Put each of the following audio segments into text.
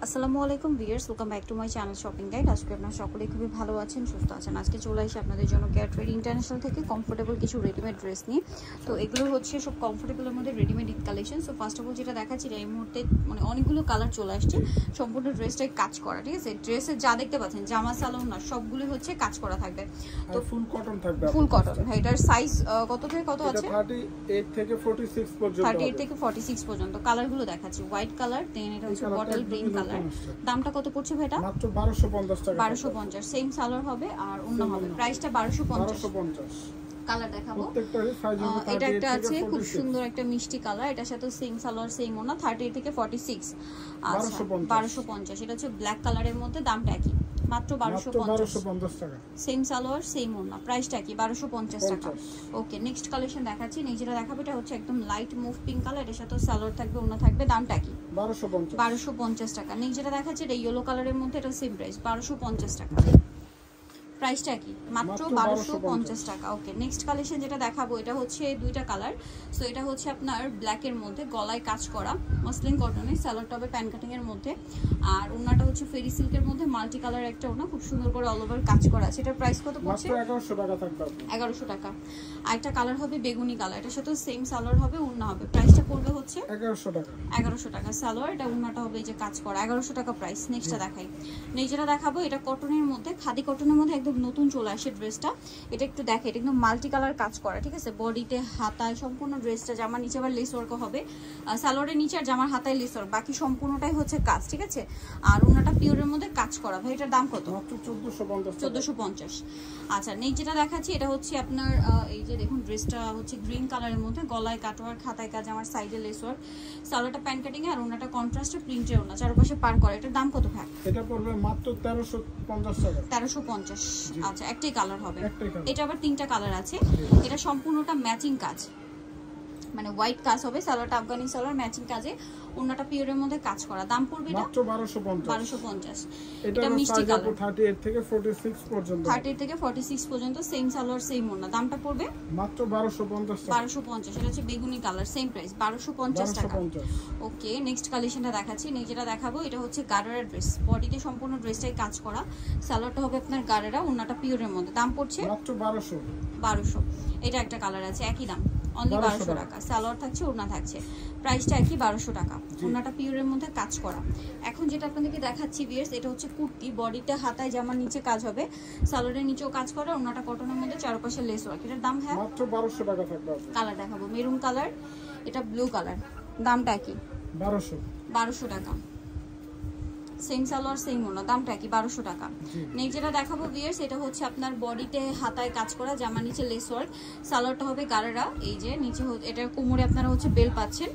আসসালামু আলাইকুম viewers, welcome back to my channel shopping guide. আজকে আপনারা সকলেই খুবই ভালো আছেন, সুস্থ আছেন। আজকে চলে আসি আপনাদের জন্য কেয়ার ট্রেড ইন্টারন্যাশনাল থেকে কমফোর্টেবল কিছু রেডিমেড ড্রেস নিয়ে। তো এগুলো হচ্ছে সব কমফোর্টেবলের মধ্যে readymade Eid collection. So first of all যেটা দেখাচ্ছি, এই মুহূর্তে মানে অনেকগুলো কালার চলে আসছে, সম্পূর্ণ ড্রেসটাই কাজ করা। ঠিক আছে, ড্রেসের যা দেখতে পাচ্ছেন জামা সালোয়ার না সবগুলো হচ্ছে কাজ করা থাকবে। তো ফুল কটন থাকবে, ফুল কটন। হ্যাঁ, এটার সাইজ কত থেকে কত আছে? 38 থেকে 46 পর্যন্ত। 38 থেকে 46 পর্যন্ত। কালারগুলো দেখাচ্ছি, হোয়াইট কালার, দেন এটা হচ্ছে বটল গ্রিন কালার। দামটা কত পড়ছে ভাইটা? মাত্র 1250 টাকা। 1250 সেম সালোয়ার হবে আর ওন্না হবে। প্রাইসটা 1250। কালার দেখাবো, এটা একটা আছে খুব সুন্দর একটা মিষ্টি কালার, এটার সাথে সেম সালোয়ার সেম ওন্না, 38 থেকে 46। আচ্ছা 1250। এটা হচ্ছে ব্ল্যাক কালারের মধ্যে, দামটা একই, মাত্র 1250 টাকা। সেম সালোয়ার সেম ওন্না, প্রাইসটা কি 1250 টাকা। ওকে, নেক্সট কালেকশন দেখাচ্ছি। যেটা দেখাবো এটা হচ্ছে একদম লাইট মুভ পিঙ্ক কালার, এটার সাথে সালোয়ার থাকবে, ওন্না থাকবে, দামটা কি 1250 টাকা। নেক্সট যেটা দেখাচ্ছি এটা ইয়েলো কালারের মধ্যে, এটা সেম প্রাইস 1250 টাকা, প্রাইসটা কি মাত্র 1250 টাকা। ওকে, নেক্সট কালেকশন যেটা দেখাবো এটা হচ্ছে দুইটা কালার। সো এটা হচ্ছে আপনার ব্ল্যাক এর মধ্যে, গলায় কাজ করা, মসলিন কটনের, সালোয়ার টবে প্যান কাটিং এর মধ্যে, আর ওন্নাটা হচ্ছে ফেরি সিল্কের মধ্যে, মাল্টি কালার একটা ওন্না, খুব সুন্দর করে অল ওভার কাজ করা আছে। এটার প্রাইস কত পড়ছে? 1100 টাকা থাকবে। 1100 টাকা। আর একটা কালার হবে বেগুনি কালার, এটার সাথে সেম সালোয়ার হবে, ওন্না হবে, প্রাইসটা পড়বে হচ্ছে 1100 টাকা। 1100 টাকা সালোয়ার, এটা ওন্নাটা হবে এই যে কাজ করা, 1100 টাকা প্রাইস। নেক্সটটা দেখাই, যেটা দেখাবো এটা কটনের মধ্যে, খাদি কটনের মধ্যে, একদম নতুন চলে আসে ড্রেসটা। এটা একটু দেখে, এটা একদম মাল্টি কালার কাজ করা, ঠিক আছে, বডিতে হাতায় সম্পূর্ণ ড্রেসটা, জামার নিচে আবার লেস ওয়ার্ক হবে, সালোয়ারের নিচে আর জামার হাতায় লেস ওয়ার্ক, বাকি সম্পূর্ণটাই হচ্ছে কাজ, ঠিক আছে। আর ওন্নাটা পিওরের মধ্যে কাজ করা। ভাই এটার দাম কত? মাত্র 1450। 1450। আচ্ছা, নেক্সট যেটা দেখাচ্ছি এটা হচ্ছে আপনার এই যে দেখুন, ড্রেসটা হচ্ছে গ্রিন কালারের মধ্যে, গলায় কাটওয়ার্ক, হাতায় কাজ, আমার সাইডে লেস ওয়ার্ক, সালোয়ারটা প্যান কাটিং এ, আর ওন্নাটা কন্ট্রাস্টে প্রিন্টের ওন্না, চারপাশে পার করা। এটার দাম কত ভাই? এটা পড়বে মাত্র 1350 টাকা। 1350। আচ্ছা, একটাই কালার হবে, এটা আবার তিনটা কালার আছে। এটা সম্পূর্ণটা ম্যাচিং কাজ, মানে হোয়াইট কাজ হবে, সালোয়ারটা আফগানি সালোয়ার ম্যাচিং কাজে, ওন্নাটা পিওরের মধ্যে কাজ করা। দাম পড়বে এটা মাত্র 1250। এটা মিষ্টি কালার, 38 থেকে 46 পর্যন্ত। 38 থেকে 46 পর্যন্ত, সেম সালোয়ার সেম ওন্না, দামটা পড়বে মাত্র 1250 টাকা। 1250। এটা হচ্ছে বেগুনি কালার, সেম প্রাইস 1250 টাকা। ওকে, নেক্সট কালেকশনটা দেখাচ্ছি। যেটা দেখাবো এটা হচ্ছে গারারা ড্রেস, বডিতে সম্পূর্ণ ড্রেসটাই কাজ করা, সালোয়ারটা হবে আপনার গারারা, ওন্নাটা পিওরের মধ্যে, দাম পড়ছে মাত্র 1200। এটা একটা কালার আছে, একই দাম, অনলি 1200 টাকা। সালোয়ার থাকছে, ওড়না থাকছে, প্রাইসটা একই 1200 টাকা। ওড়নাটা পিওরের মধ্যে কাজ করা। এখন যেটা আপনাদেরকে দেখাচ্ছি ভিউয়ার্স, এটা হচ্ছে কুর্তি, বডিতে হাতায় জামার নিচে কাজ হবে, সালোয়ারের নিচেও কাজ করা, ওড়নাটা কটনের মধ্যে, চারপাশে লেস ওয়ার্ক। এটার দাম হ্যাঁ মাত্র 1200 টাকা থাকবে। কালার দেখাবো, মেরুন কালার, এটা ব্লু কালার, দামটা কি 1200 টাকা। সেম সালোয়ার সেম ওন্না, দামটা কি 1200 টাকা। নেক্সট যেটা দেখাবো ভিউয়ার্স, এটা হচ্ছে আপনার বডিতে হাতায় কাজ করা, জামার নিচে লেস ওয়ার্ক, সালোয়ারটা হবে গারারা, এই যে নিচে এটার কোমরে আপনারা হচ্ছে বেল পাচ্ছেন,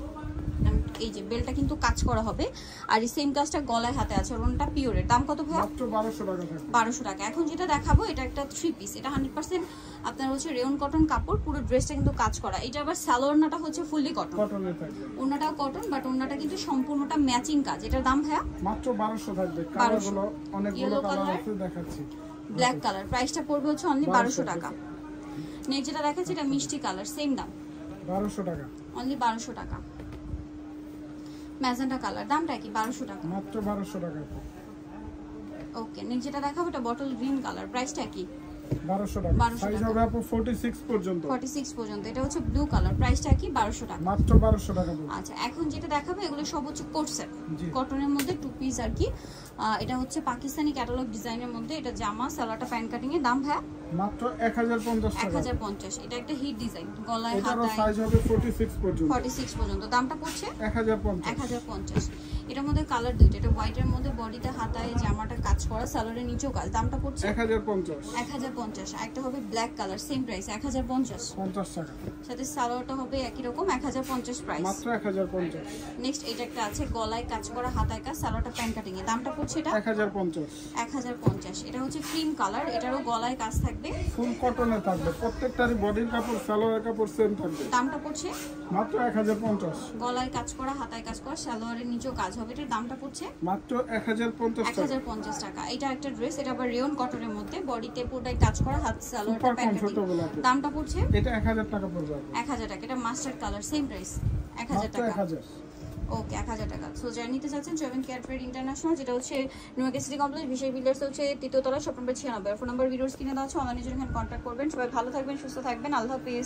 এই যে বেলটা কিন্তু কাজ করা হবে, আর এই সেম কাজটা গলায় হাতে আছে, ওন্নাটা পিওরের। দাম কত ভাই? মাত্র 1200 টাকা থাকবে। 1200 টাকা। এখন যেটা দেখাবো এটা একটা 3 পিস, এটা 100% আপনার হচ্ছে রেয়ন কটন কাপড়, পুরো ড্রেসটা কিন্তু কাজ করা। এটা আবার সালোয়ারটা হচ্ছে ফুললি কটন, কটনের থাকবে, ওন্নাটাও কটন, বাট ওন্নাটা কিন্তু সম্পূর্ণটা ম্যাচিং কাজ। এটার দাম ভাই মাত্র 1200 থাকবে। কালারগুলো অনেকগুলো কালার আছে, দেখাচ্ছি। ব্ল্যাক কালার, প্রাইসটা পড়বে হচ্ছে অনলি 1200 টাকা। নেক্সট যেটা দেখাচ্ছি এটা মিষ্টি কালার, সেম দাম 1200 টাকা, অনলি 1200 টাকা। ম্যাজেন্টা কালার, দামটা কি 1200 টাকা, মাত্র 1200 টাকা। ওকে, নেক্সট যেটা দেখাবো এটা বটল গ্রিন কালার, প্রাইসটা কি 1200 টাকা। সাইজ হবে আপু 46 পর্যন্ত। 46 পর্যন্ত। এটা হচ্ছে ব্লু কালার, প্রাইসটা কি 1200 টাকা, মাত্র 1200 টাকা। আচ্ছা, এখন যেটা দেখাবো এগুলো সব হচ্ছে কোট সেট, কটনের মধ্যে 2 পিস আর কি। এটা হচ্ছে পাকিস্তানি ক্যাটালগ ডিজাইনের মধ্যে, এটা জামা, সালোয়ারটা প্যান কাটিং এর, দাম ভাই মাত্র 1050 টাকা। 1050। এটা একটা হিট ডিজাইন, গলায় হাতায়, সাইজ হবে 46 পর্যন্ত। 46 পর্যন্ত, দামটা পড়ছে 1050। 1050। এটার মধ্যে কালার দুইটা, এটা হোয়াইটের মধ্যে, বডিতে হাতায় জামাটা কাজ করা, সালোয়ারের নিচেও কাজ, দামটা পড়ছে 1050। 1050। একটা হবে ব্ল্যাক কালার, সেম প্রাইস 1050 টাকা। সাথে সালোয়ারটা হবে একই রকম 1050 প্রাইস, মাত্র 1050। নেক্সট এটা একটা আছে গলায় কাজ করা, হাতায় কাজ, সালোয়ারটা প্যান কাটিং এর, দামটা পড়ছে এটা 1050। 1050। এটা হচ্ছে ক্রিম কালার, এটারও গলায় কাজ থাকবে, ফুল কটনে থাকবে, প্রত্যেকটারই বডির কাপড়, সালোয়ার কাপড় সেম থাকবে, দামটা পড়ছে মাত্র 1050। গলায় কাজ করা, হাতায় কাজ করা, সালোয়ারের নিচেও কাজ হবে, এটার দামটা পড়ছে মাত্র 1050 টাকা। এটা একটা ড্রেস, এটা আবার রেয়ন কটনের মধ্যে, বডিতে পুরোটাই কাজ করা, হাত সালোয়ারটা প্যান কাটিং, দামটা পড়ছে এটা 1000 টাকা পড়বে। 1000 টাকা। এটা মাস্টার্ড কালার, সেম প্রাইস 1000 টাকা। ওকে 1000 টাকা। সো যারা নিতে চাচ্ছেন জয়েন কেয়ার ট্রেড ইন্টারন্যাশনাল, যেটা হচ্ছে নিউমার্কেট সিটি কমপ্লেক্স, বিশেষ বিল্ডার্স হচ্ছে 3য় তলা, shop number 96। Phone number videos কিনে দেওয়া আছে, অনলাইনে জন্য এখানে কন্ট্যাক্ট করবেন। সবাই ভালো থাকবেন, সুস্থ থাকবেন, আল্লাহ হাফেজ।